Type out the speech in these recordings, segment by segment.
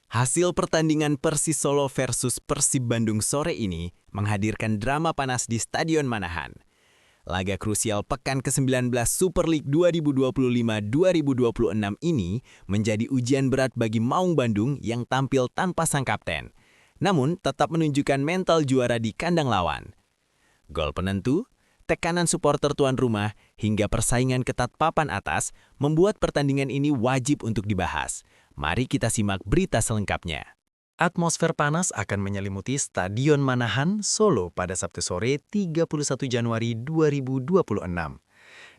Hasil pertandingan Persis Solo versus Persib Bandung sore ini menghadirkan drama panas di Stadion Manahan. Laga krusial pekan ke-19 Super League 2025-2026 ini menjadi ujian berat bagi Maung Bandung yang tampil tanpa sang kapten, namun tetap menunjukkan mental juara di kandang lawan. Gol penentu, tekanan supporter tuan rumah, hingga persaingan ketat papan atas membuat pertandingan ini wajib untuk dibahas. Mari kita simak berita selengkapnya. Atmosfer panas akan menyelimuti Stadion Manahan, Solo pada Sabtu sore 31 Januari 2026.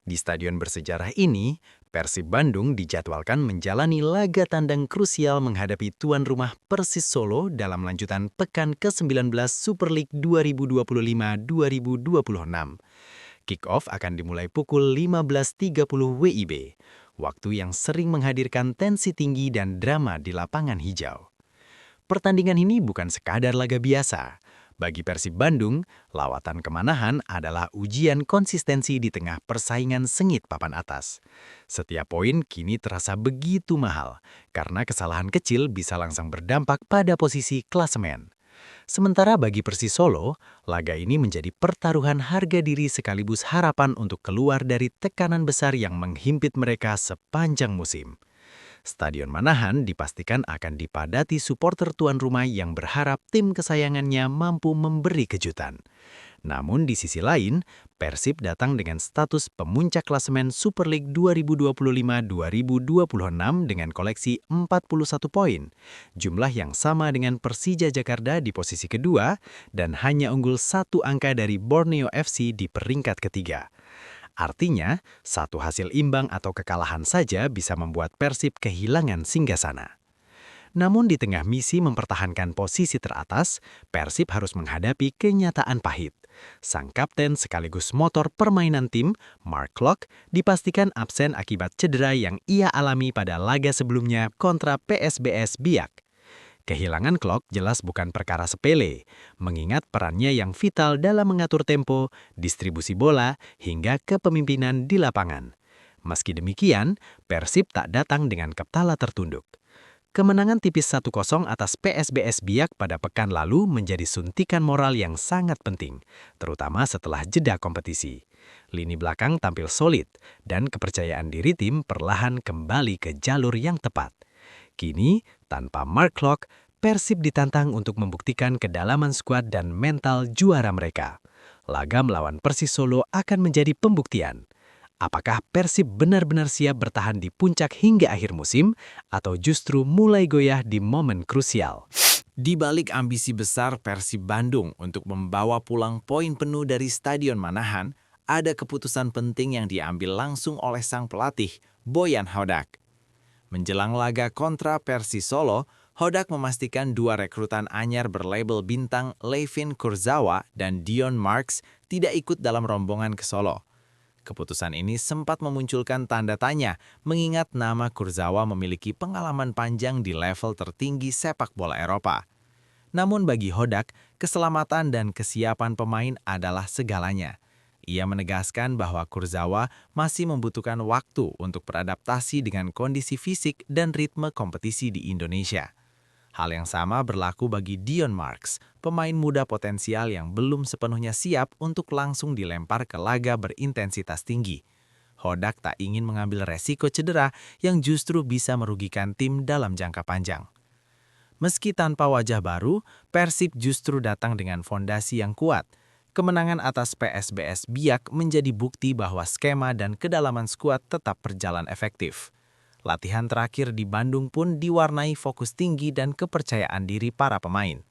Di stadion bersejarah ini, Persib Bandung dijadwalkan menjalani laga tandang krusial menghadapi tuan rumah Persis Solo dalam lanjutan pekan ke-19 Super League 2025-2026. Kick-off akan dimulai pukul 15.30 WIB, waktu yang sering menghadirkan tensi tinggi dan drama di lapangan hijau. Pertandingan ini bukan sekadar laga biasa. Bagi Persib Bandung, lawatan ke Manahan adalah ujian konsistensi di tengah persaingan sengit papan atas. Setiap poin kini terasa begitu mahal, karena kesalahan kecil bisa langsung berdampak pada posisi klasemen. Sementara bagi Persis Solo, laga ini menjadi pertaruhan harga diri sekaligus harapan untuk keluar dari tekanan besar yang menghimpit mereka sepanjang musim. Stadion Manahan dipastikan akan dipadati supporter tuan rumah yang berharap tim kesayangannya mampu memberi kejutan. Namun di sisi lain, Persib datang dengan status pemuncak klasemen Super League 2025-2026 dengan koleksi 41 poin, jumlah yang sama dengan Persija Jakarta di posisi kedua dan hanya unggul 1 angka dari Borneo FC di peringkat ketiga. Artinya, satu hasil imbang atau kekalahan saja bisa membuat Persib kehilangan singgasana. Namun di tengah misi mempertahankan posisi teratas, Persib harus menghadapi kenyataan pahit. Sang kapten sekaligus motor permainan tim, Mark Klok, dipastikan absen akibat cedera yang ia alami pada laga sebelumnya kontra PSBS Biak. Kehilangan Klok jelas bukan perkara sepele, mengingat perannya yang vital dalam mengatur tempo, distribusi bola, hingga kepemimpinan di lapangan. Meski demikian, Persib tak datang dengan kepala tertunduk. Kemenangan tipis 1-0 atas PSBS Biak pada pekan lalu menjadi suntikan moral yang sangat penting, terutama setelah jeda kompetisi. Lini belakang tampil solid, dan kepercayaan diri tim perlahan kembali ke jalur yang tepat. Kini, tanpa Mark Klok, Persib ditantang untuk membuktikan kedalaman skuad dan mental juara mereka. Laga melawan Persis Solo akan menjadi pembuktian. Apakah Persib benar-benar siap bertahan di puncak hingga akhir musim, atau justru mulai goyah di momen krusial? Di balik ambisi besar Persib Bandung untuk membawa pulang poin penuh dari Stadion Manahan, ada keputusan penting yang diambil langsung oleh sang pelatih, Boyan Hodak. Menjelang laga kontra Persis Solo, Hodak memastikan dua rekrutan anyar berlabel bintang Levin Kurzawa dan Dion Marks tidak ikut dalam rombongan ke Solo. Keputusan ini sempat memunculkan tanda tanya, mengingat nama Kurzawa memiliki pengalaman panjang di level tertinggi sepak bola Eropa. Namun bagi Hodak, keselamatan dan kesiapan pemain adalah segalanya. Ia menegaskan bahwa Kurzawa masih membutuhkan waktu untuk beradaptasi dengan kondisi fisik dan ritme kompetisi di Indonesia. Hal yang sama berlaku bagi Dion Marks, pemain muda potensial yang belum sepenuhnya siap untuk langsung dilempar ke laga berintensitas tinggi. Hodak tak ingin mengambil resiko cedera yang justru bisa merugikan tim dalam jangka panjang. Meski tanpa wajah baru, Persib justru datang dengan fondasi yang kuat. Kemenangan atas PSBS Biak menjadi bukti bahwa skema dan kedalaman skuad tetap berjalan efektif. Latihan terakhir di Bandung pun diwarnai fokus tinggi dan kepercayaan diri para pemain.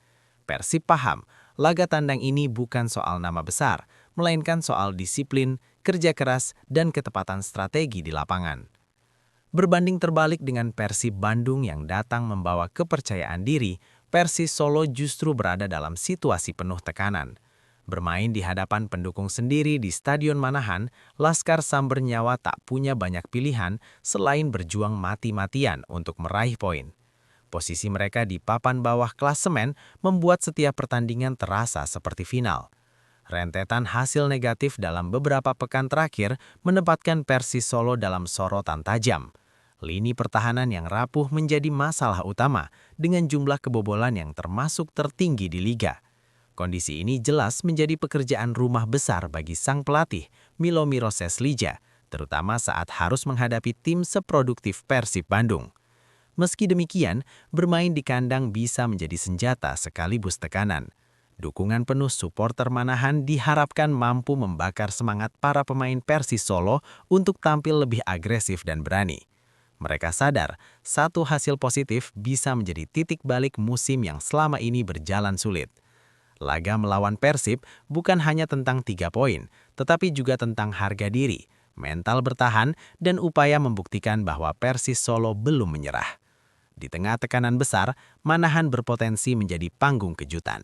Persib paham, laga tandang ini bukan soal nama besar, melainkan soal disiplin, kerja keras, dan ketepatan strategi di lapangan. Berbanding terbalik dengan Persib Bandung yang datang membawa kepercayaan diri, Persis Solo justru berada dalam situasi penuh tekanan. Bermain di hadapan pendukung sendiri di Stadion Manahan, Laskar Samber Nyawa tak punya banyak pilihan selain berjuang mati-matian untuk meraih poin. Posisi mereka di papan bawah klasemen membuat setiap pertandingan terasa seperti final. Rentetan hasil negatif dalam beberapa pekan terakhir menempatkan Persis Solo dalam sorotan tajam. Lini pertahanan yang rapuh menjadi masalah utama dengan jumlah kebobolan yang termasuk tertinggi di liga. Kondisi ini jelas menjadi pekerjaan rumah besar bagi sang pelatih, Milomiro Seslija, terutama saat harus menghadapi tim seproduktif Persib Bandung. Meski demikian, bermain di kandang bisa menjadi senjata sekaligus tekanan. Dukungan penuh supporter Manahan diharapkan mampu membakar semangat para pemain Persis Solo untuk tampil lebih agresif dan berani. Mereka sadar, satu hasil positif bisa menjadi titik balik musim yang selama ini berjalan sulit. Laga melawan Persib bukan hanya tentang 3 poin, tetapi juga tentang harga diri, mental bertahan, dan upaya membuktikan bahwa Persis Solo belum menyerah. Di tengah tekanan besar, Manahan berpotensi menjadi panggung kejutan.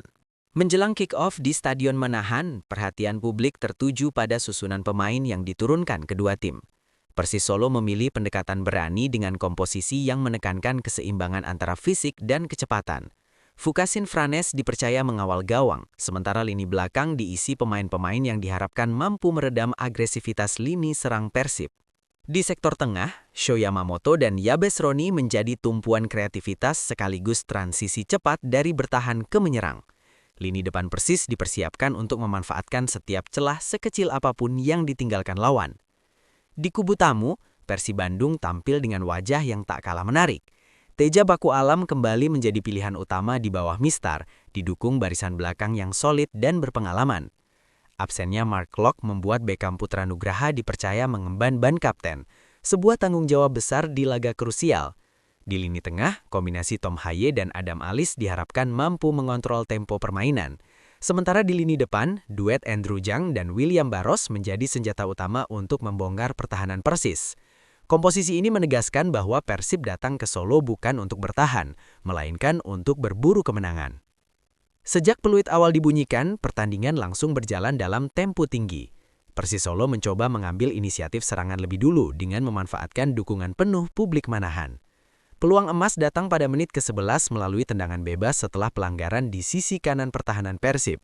Menjelang kick-off di Stadion Manahan, perhatian publik tertuju pada susunan pemain yang diturunkan kedua tim. Persis Solo memilih pendekatan berani dengan komposisi yang menekankan keseimbangan antara fisik dan kecepatan. Fukasin Franes dipercaya mengawal gawang, sementara lini belakang diisi pemain-pemain yang diharapkan mampu meredam agresivitas lini serang Persib. Di sektor tengah, Sho Yamamoto dan Yabes Roni menjadi tumpuan kreativitas sekaligus transisi cepat dari bertahan ke menyerang. Lini depan Persis dipersiapkan untuk memanfaatkan setiap celah sekecil apapun yang ditinggalkan lawan. Di kubu tamu, Persib Bandung tampil dengan wajah yang tak kalah menarik. Teja Baku Alam kembali menjadi pilihan utama di bawah Mistar, didukung barisan belakang yang solid dan berpengalaman. Absennya Mark Locke membuat Beckham Putra Nugraha dipercaya mengemban ban kapten, sebuah tanggung jawab besar di laga krusial. Di lini tengah, kombinasi Tom Haye dan Adam Alis diharapkan mampu mengontrol tempo permainan. Sementara di lini depan, duet Andrew Jang dan William Barros menjadi senjata utama untuk membongkar pertahanan Persis. Komposisi ini menegaskan bahwa Persib datang ke Solo bukan untuk bertahan, melainkan untuk berburu kemenangan. Sejak peluit awal dibunyikan, pertandingan langsung berjalan dalam tempo tinggi. Persis Solo mencoba mengambil inisiatif serangan lebih dulu dengan memanfaatkan dukungan penuh publik Manahan. Peluang emas datang pada menit ke-11 melalui tendangan bebas setelah pelanggaran di sisi kanan pertahanan Persib.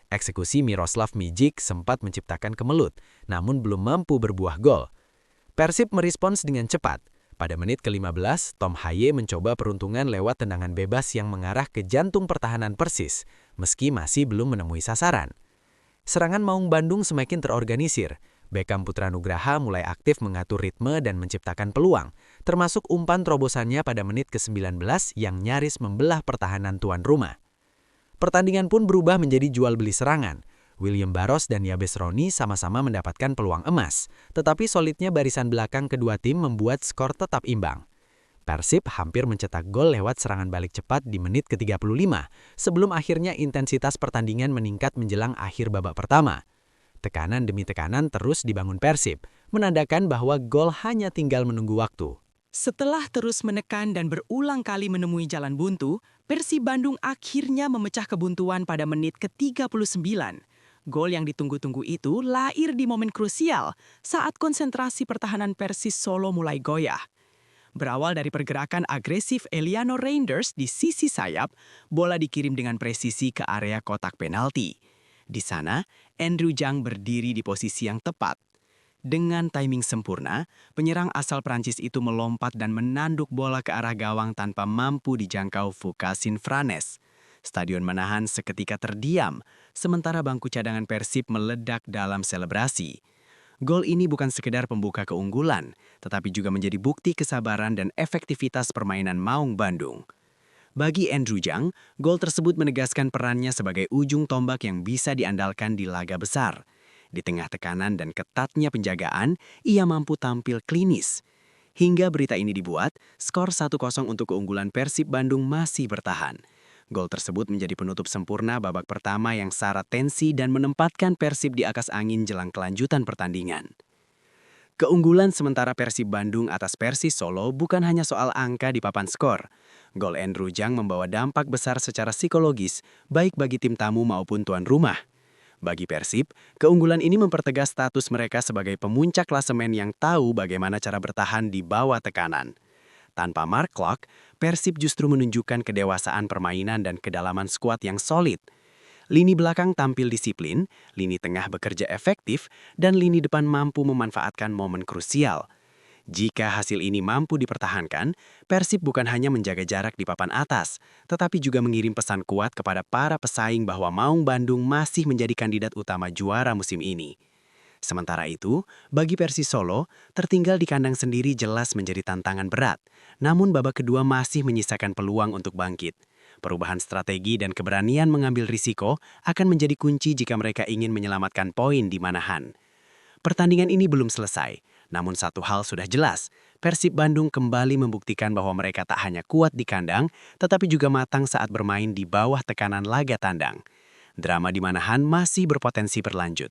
Eksekusi Miroslav Mijic sempat menciptakan kemelut, namun belum mampu berbuah gol. Persib merespons dengan cepat. Pada menit ke-15, Tom Haye mencoba peruntungan lewat tendangan bebas yang mengarah ke jantung pertahanan Persis, meski masih belum menemui sasaran. Serangan Maung Bandung semakin terorganisir. Beckham Putra Nugraha mulai aktif mengatur ritme dan menciptakan peluang, termasuk umpan terobosannya pada menit ke-19 yang nyaris membelah pertahanan tuan rumah. Pertandingan pun berubah menjadi jual beli serangan. William Barros dan Yabes Roni sama-sama mendapatkan peluang emas, tetapi solidnya barisan belakang kedua tim membuat skor tetap imbang. Persib hampir mencetak gol lewat serangan balik cepat di menit ke-35, sebelum akhirnya intensitas pertandingan meningkat menjelang akhir babak pertama. Tekanan demi tekanan terus dibangun Persib, menandakan bahwa gol hanya tinggal menunggu waktu. Setelah terus menekan dan berulang kali menemui jalan buntu, Persib Bandung akhirnya memecah kebuntuan pada menit ke-39. Gol yang ditunggu-tunggu itu lahir di momen krusial saat konsentrasi pertahanan Persis Solo mulai goyah. Berawal dari pergerakan agresif Eliano Reinders di sisi sayap, bola dikirim dengan presisi ke area kotak penalti. Di sana, Andrew Jang berdiri di posisi yang tepat. Dengan timing sempurna, penyerang asal Prancis itu melompat dan menanduk bola ke arah gawang tanpa mampu dijangkau Fukasin Franes. Stadion Manahan seketika terdiam, sementara bangku cadangan Persib meledak dalam selebrasi. Gol ini bukan sekedar pembuka keunggulan, tetapi juga menjadi bukti kesabaran dan efektivitas permainan Maung Bandung. Bagi Andrew Jang, gol tersebut menegaskan perannya sebagai ujung tombak yang bisa diandalkan di laga besar. Di tengah tekanan dan ketatnya penjagaan, ia mampu tampil klinis. Hingga berita ini dibuat, skor 1-0 untuk keunggulan Persib Bandung masih bertahan. Gol tersebut menjadi penutup sempurna babak pertama yang syarat tensi dan menempatkan Persib di akas angin jelang kelanjutan pertandingan. Keunggulan sementara Persib Bandung atas Persis Solo bukan hanya soal angka di papan skor. Gol Andrew Jang membawa dampak besar secara psikologis, baik bagi tim tamu maupun tuan rumah. Bagi Persib, keunggulan ini mempertegas status mereka sebagai pemuncak klasemen yang tahu bagaimana cara bertahan di bawah tekanan. Tanpa Mark Locke, Persib justru menunjukkan kedewasaan permainan dan kedalaman skuad yang solid. Lini belakang tampil disiplin, lini tengah bekerja efektif, dan lini depan mampu memanfaatkan momen krusial. Jika hasil ini mampu dipertahankan, Persib bukan hanya menjaga jarak di papan atas, tetapi juga mengirim pesan kuat kepada para pesaing bahwa Maung Bandung masih menjadi kandidat utama juara musim ini. Sementara itu, bagi Persis Solo, tertinggal di kandang sendiri jelas menjadi tantangan berat. Namun babak kedua masih menyisakan peluang untuk bangkit. Perubahan strategi dan keberanian mengambil risiko akan menjadi kunci jika mereka ingin menyelamatkan poin di Manahan. Pertandingan ini belum selesai, namun satu hal sudah jelas. Persib Bandung kembali membuktikan bahwa mereka tak hanya kuat di kandang, tetapi juga matang saat bermain di bawah tekanan laga tandang. Drama di Manahan masih berpotensi berlanjut.